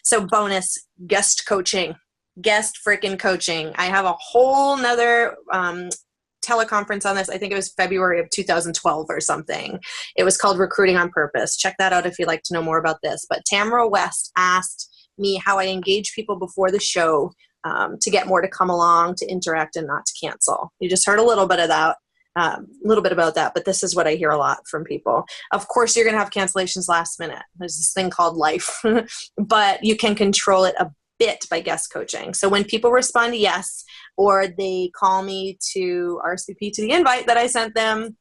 So bonus, guest freaking coaching. I have a whole nother teleconference on this. I think it was February of 2012 or something. It was called Recruiting on Purpose. Check that out if you'd like to know more about this. But Tamara West asked me how I engage people before the show to get more to come along, to interact, and not to cancel. You just heard a little bit about that, but this is what I hear a lot from people. Of course, you're going to have cancellations last minute. There's this thing called life, but you can control it a bit by guest coaching. So when people respond to yes, or they call me to RSVP to the invite that I sent them,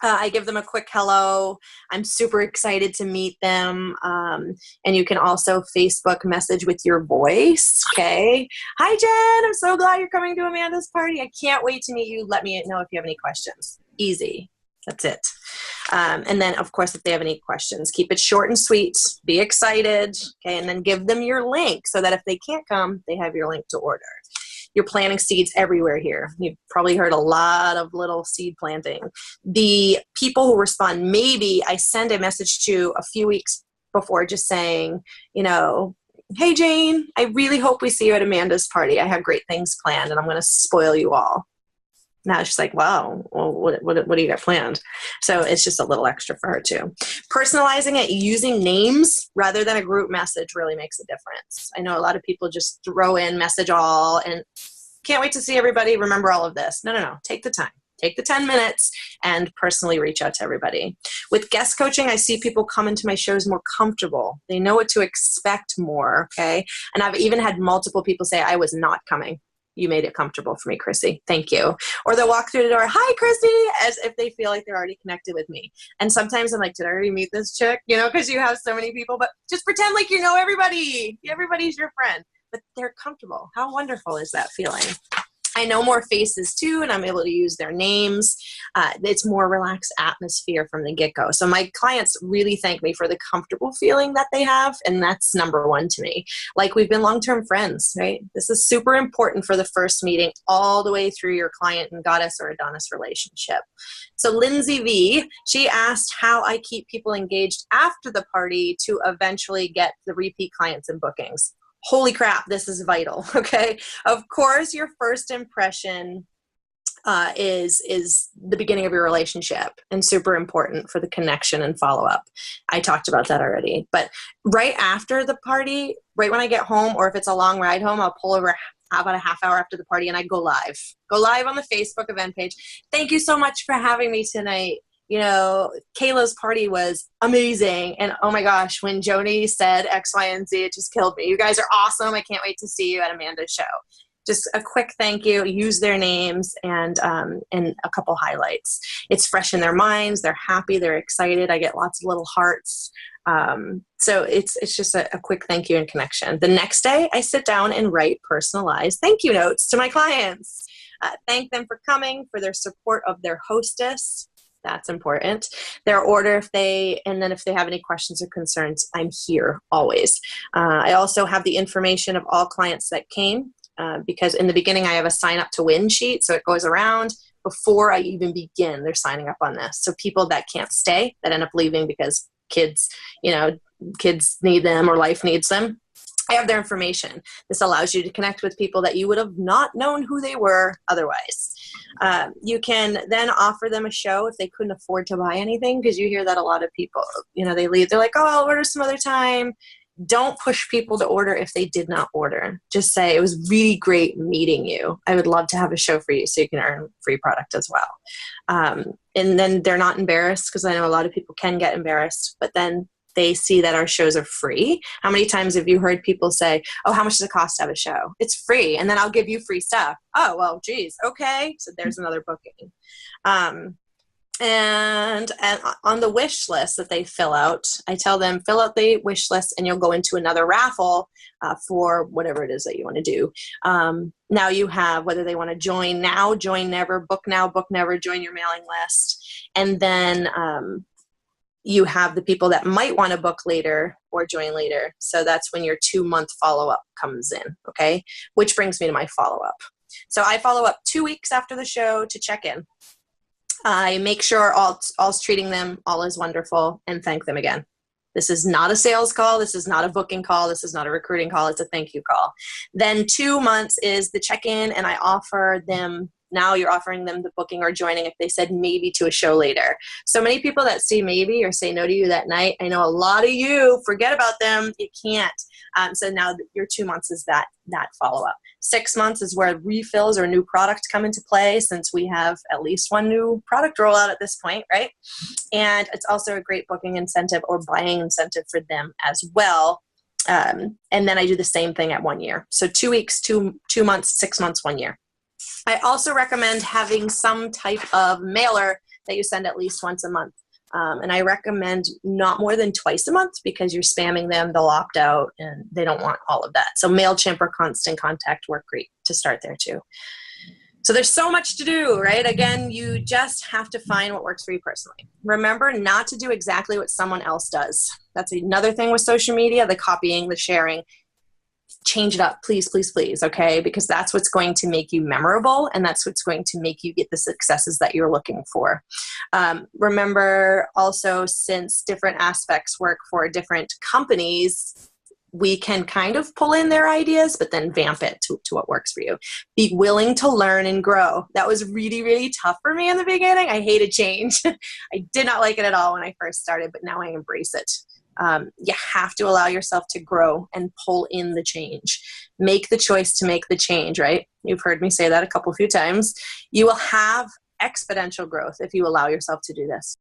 I give them a quick hello. I'm super excited to meet them. And you can also Facebook message with your voice. Okay. Hi, Jen. I'm so glad you're coming to Amanda's party. I can't wait to meet you. Let me know if you have any questions. Easy. That's it. And then, of course, if they have any questions, keep it short and sweet. Be excited. Okay. And then give them your link so that if they can't come, they have your link to order. You're planting seeds everywhere here. You've probably heard a lot of little seed planting. The people who respond, maybe I send a message to a few weeks before just saying, hey, Jane, I really hope we see you at Amanda's party. I have great things planned and I'm going to spoil you all. Now she's like, wow, well, what do you got planned? So it's just a little extra for her too. Personalizing it using names rather than a group message really makes a difference. I know a lot of people just throw in message all and can't wait to see everybody. Remember all of this. No. Take the time. Take the 10 minutes and personally reach out to everybody. With guest coaching, I see people come into my shows more comfortable. They know what to expect more, okay? And I've even had multiple people say, I was not coming. You made it comfortable for me, Chrissy. Thank you. Or they'll walk through the door, hi, Chrissy, as if they feel like they're already connected with me. And sometimes I'm like, did I already meet this chick? Because you have so many people, but just pretend like you know everybody. Everybody's your friend, but they're comfortable. How wonderful is that feeling? I know more faces too, and I'm able to use their names. It's more relaxed atmosphere from the get-go. So my clients really thank me for the comfortable feeling that they have, and that's number one to me. Like we've been long-term friends, right? This is super important for the first meeting all the way through your client and goddess or Adonis relationship. So Lindsay V, she asked how I keep people engaged after the party to eventually get the repeat clients and bookings. Holy crap, this is vital, okay? Of course, your first impression is the beginning of your relationship and super important for the connection and follow-up. I talked about that already. But right after the party, right when I get home, or if it's a long ride home, I'll pull over about a half hour after the party and I go live. Go live on the Facebook event page. Thank you so much for having me tonight. Kayla's party was amazing. And oh my gosh, when Joni said X, Y, and Z, it just killed me. You guys are awesome. I can't wait to see you at Amanda's show. Just a quick thank you, use their names and a couple highlights. It's fresh in their minds. They're happy. They're excited. I get lots of little hearts. So it's just a quick thank you and connection. The next day I sit down and write personalized thank you notes to my clients. Thank them for coming, for their support of their hostess. That's important. Their order, if they have any questions or concerns, I'm here always. I also have the information of all clients that came because in the beginning I have a sign up to win sheet. So it goes around before I even begin. They're signing up on this. So people that can't stay, that end up leaving because kids need them or life needs them. I have their information. This allows you to connect with people that you would have not known who they were otherwise. You can then offer them a show if they couldn't afford to buy anything, because you hear that a lot of people, they leave. They're like, oh, I'll order some other time. Don't push people to order if they did not order. Just say, it was really great meeting you. I would love to have a show for you so you can earn free product as well. And then they're not embarrassed, because I know a lot of people can get embarrassed, but then they see that our shows are free. How many times have you heard people say, oh, how much does it cost to have a show? It's free. And then I'll give you free stuff. Oh, well, geez. Okay. So there's another booking. And on the wish list that they fill out, I tell them, fill out the wish list and you'll go into another raffle for whatever it is that you want to do. Now you have whether they want to join now, join never, book now, book never, join your mailing list. And then you have the people that might want to book later or join later. So that's when your 2-month follow-up comes in, okay? Which brings me to my follow-up. So I follow up 2 weeks after the show to check in. I make sure all's treating them, all is wonderful, and thank them again. This is not a sales call. This is not a booking call. This is not a recruiting call. It's a thank you call. Then 2 months is the check-in, and I offer them, now you're offering them the booking or joining if they said maybe to a show later. So many people that say maybe or say no to you that night, I know a lot of you forget about them. You can't. So now your 2 months is that follow-up. 6 months is where refills or new products come into play, since we have at least one new product rollout at this point, right? And it's also a great booking incentive or buying incentive for them as well. And then I do the same thing at 1 year. So 2 weeks, 2 months, 6 months, 1 year. I also recommend having some type of mailer that you send at least once a month. And I recommend not more than twice a month, because you're spamming them, they'll opt out, and they don't want all of that. So MailChimp or Constant Contact work great to start there too. So there's so much to do, right? Again, you just have to find what works for you personally. Remember not to do exactly what someone else does. That's another thing with social media, the copying, the sharing. Change it up, please, please, please, okay? Because that's what's going to make you memorable, and that's what's going to make you get the successes that you're looking for. Remember also, since different aspects work for different companies, we can kind of pull in their ideas, but then vamp it to what works for you. Be willing to learn and grow. That was really, really tough for me in the beginning. I hated change. I did not like it at all when I first started, but now I embrace it. You have to allow yourself to grow and pull in the change. Make the choice to make the change, right? You've heard me say that a few times. You will have exponential growth if you allow yourself to do this.